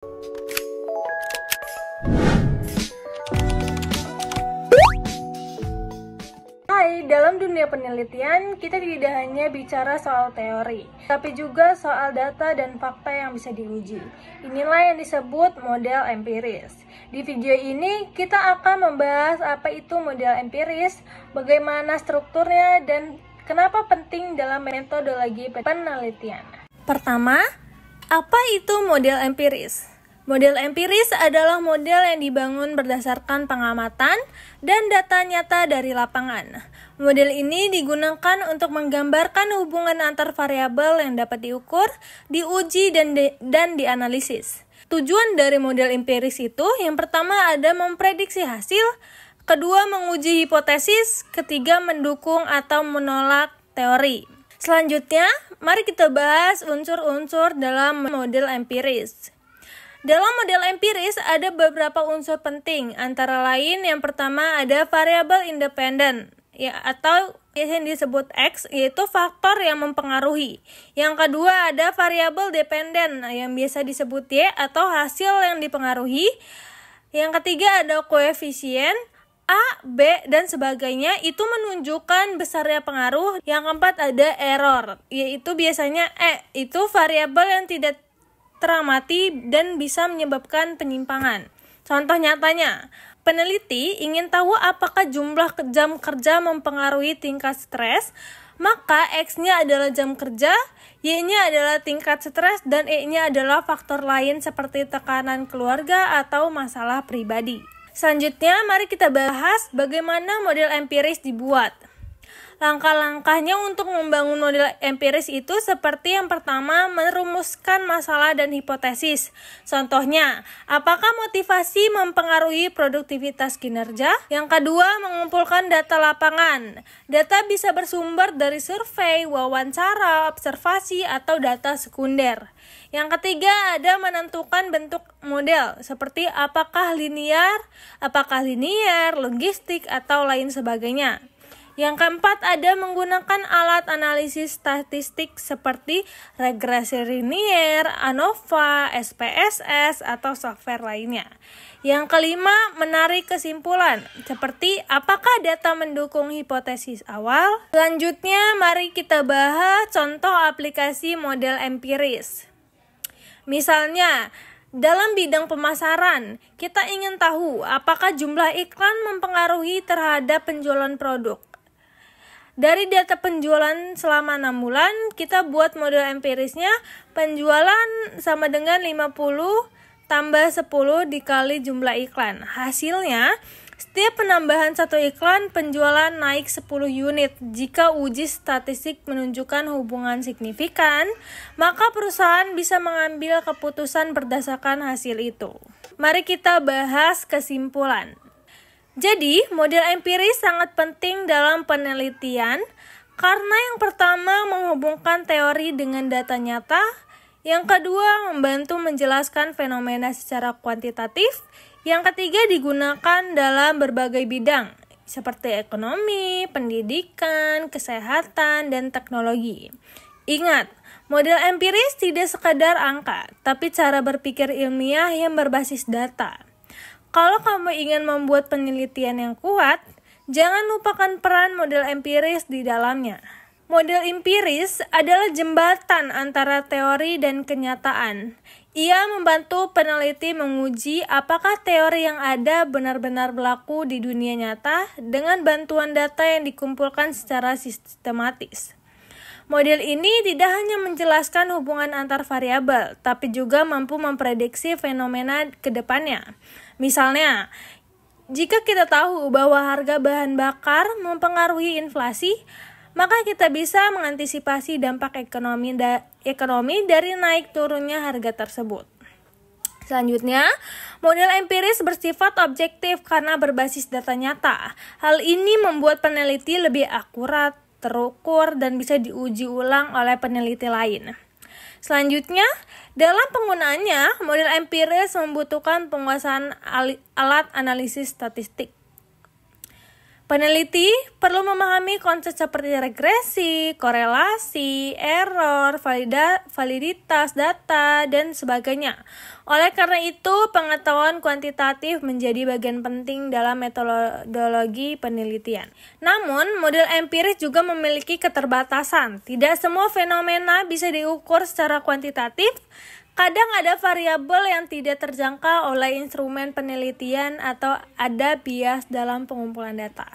Hai, dalam dunia penelitian, kita tidak hanya bicara soal teori, tapi juga soal data dan fakta yang bisa diuji. Inilah yang disebut model empiris. Di video ini, kita akan membahas apa itu model empiris, bagaimana strukturnya, dan kenapa penting dalam metodologi penelitian. Pertama, apa itu model empiris? Model empiris adalah model yang dibangun berdasarkan pengamatan dan data nyata dari lapangan. Model ini digunakan untuk menggambarkan hubungan antar variabel yang dapat diukur, diuji, dan dianalisis. Tujuan dari model empiris itu yang pertama ada memprediksi hasil, kedua menguji hipotesis, ketiga mendukung atau menolak teori. Selanjutnya, mari kita bahas unsur-unsur dalam model empiris. Dalam model empiris ada beberapa unsur penting, antara lain yang pertama ada variabel independen, atau yang disebut X, yaitu faktor yang mempengaruhi. Yang kedua ada variabel dependen, yang biasa disebut Y, atau hasil yang dipengaruhi. Yang ketiga ada koefisien A, B, dan sebagainya, itu menunjukkan besarnya pengaruh. Yang keempat ada error, yaitu biasanya E, itu variabel yang tidak teramati dan bisa menyebabkan penyimpangan. Contoh nyatanya, peneliti ingin tahu apakah jumlah jam kerja mempengaruhi tingkat stres, maka X-nya adalah jam kerja, Y-nya adalah tingkat stres, dan E-nya adalah faktor lain seperti tekanan keluarga atau masalah pribadi. Selanjutnya, mari kita bahas bagaimana model empiris dibuat. Langkah-langkahnya untuk membangun model empiris itu seperti yang pertama, merumuskan masalah dan hipotesis. Contohnya, apakah motivasi mempengaruhi produktivitas kinerja? Yang kedua, mengumpulkan data lapangan. Data bisa bersumber dari survei, wawancara, observasi, atau data sekunder. Yang ketiga, ada menentukan bentuk model, seperti apakah linear, logistik, atau lain sebagainya. Yang keempat ada menggunakan alat analisis statistik seperti regresi linier, ANOVA, SPSS, atau software lainnya. Yang kelima, menarik kesimpulan, seperti apakah data mendukung hipotesis awal. Selanjutnya, mari kita bahas contoh aplikasi model empiris. Misalnya, dalam bidang pemasaran, kita ingin tahu apakah jumlah iklan mempengaruhi terhadap penjualan produk. Dari data penjualan selama 6 bulan, kita buat model empirisnya, penjualan sama dengan 50 tambah 10 dikali jumlah iklan. Hasilnya, setiap penambahan satu iklan, penjualan naik 10 unit. Jika uji statistik menunjukkan hubungan signifikan, maka perusahaan bisa mengambil keputusan berdasarkan hasil itu. Mari kita bahas kesimpulan. Jadi, model empiris sangat penting dalam penelitian karena yang pertama menghubungkan teori dengan data nyata, yang kedua membantu menjelaskan fenomena secara kuantitatif, yang ketiga digunakan dalam berbagai bidang seperti ekonomi, pendidikan, kesehatan, dan teknologi. Ingat, model empiris tidak sekadar angka, tapi cara berpikir ilmiah yang berbasis data. Kalau kamu ingin membuat penelitian yang kuat, jangan lupakan peran model empiris di dalamnya. Model empiris adalah jembatan antara teori dan kenyataan. Ia membantu peneliti menguji apakah teori yang ada benar-benar berlaku di dunia nyata dengan bantuan data yang dikumpulkan secara sistematis. Model ini tidak hanya menjelaskan hubungan antar variabel, tapi juga mampu memprediksi fenomena ke depannya. Misalnya, jika kita tahu bahwa harga bahan bakar mempengaruhi inflasi, maka kita bisa mengantisipasi dampak ekonomi dari naik turunnya harga tersebut. Selanjutnya, model empiris bersifat objektif karena berbasis data nyata. Hal ini membuat peneliti lebih akurat, terukur, dan bisa diuji ulang oleh peneliti lain. Selanjutnya, dalam penggunaannya, model empiris membutuhkan penguasaan alat analisis statistik. Peneliti perlu memahami konsep seperti regresi, korelasi, error, validitas data, dan sebagainya. Oleh karena itu, pengetahuan kuantitatif menjadi bagian penting dalam metodologi penelitian. Namun, model empiris juga memiliki keterbatasan. Tidak semua fenomena bisa diukur secara kuantitatif. Kadang ada variabel yang tidak terjangkau oleh instrumen penelitian atau ada bias dalam pengumpulan data.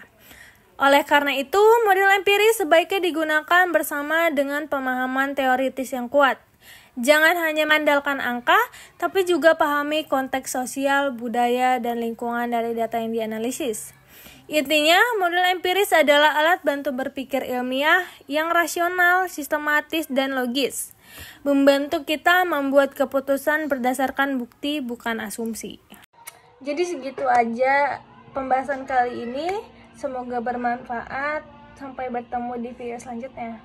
Oleh karena itu, model empiris sebaiknya digunakan bersama dengan pemahaman teoritis yang kuat. Jangan hanya mengandalkan angka, tapi juga pahami konteks sosial, budaya, dan lingkungan dari data yang dianalisis. Intinya, model empiris adalah alat bantu berpikir ilmiah yang rasional, sistematis, dan logis. Membantu kita membuat keputusan berdasarkan bukti, bukan asumsi. Jadi segitu aja pembahasan kali ini. Semoga bermanfaat. Sampai bertemu di video selanjutnya.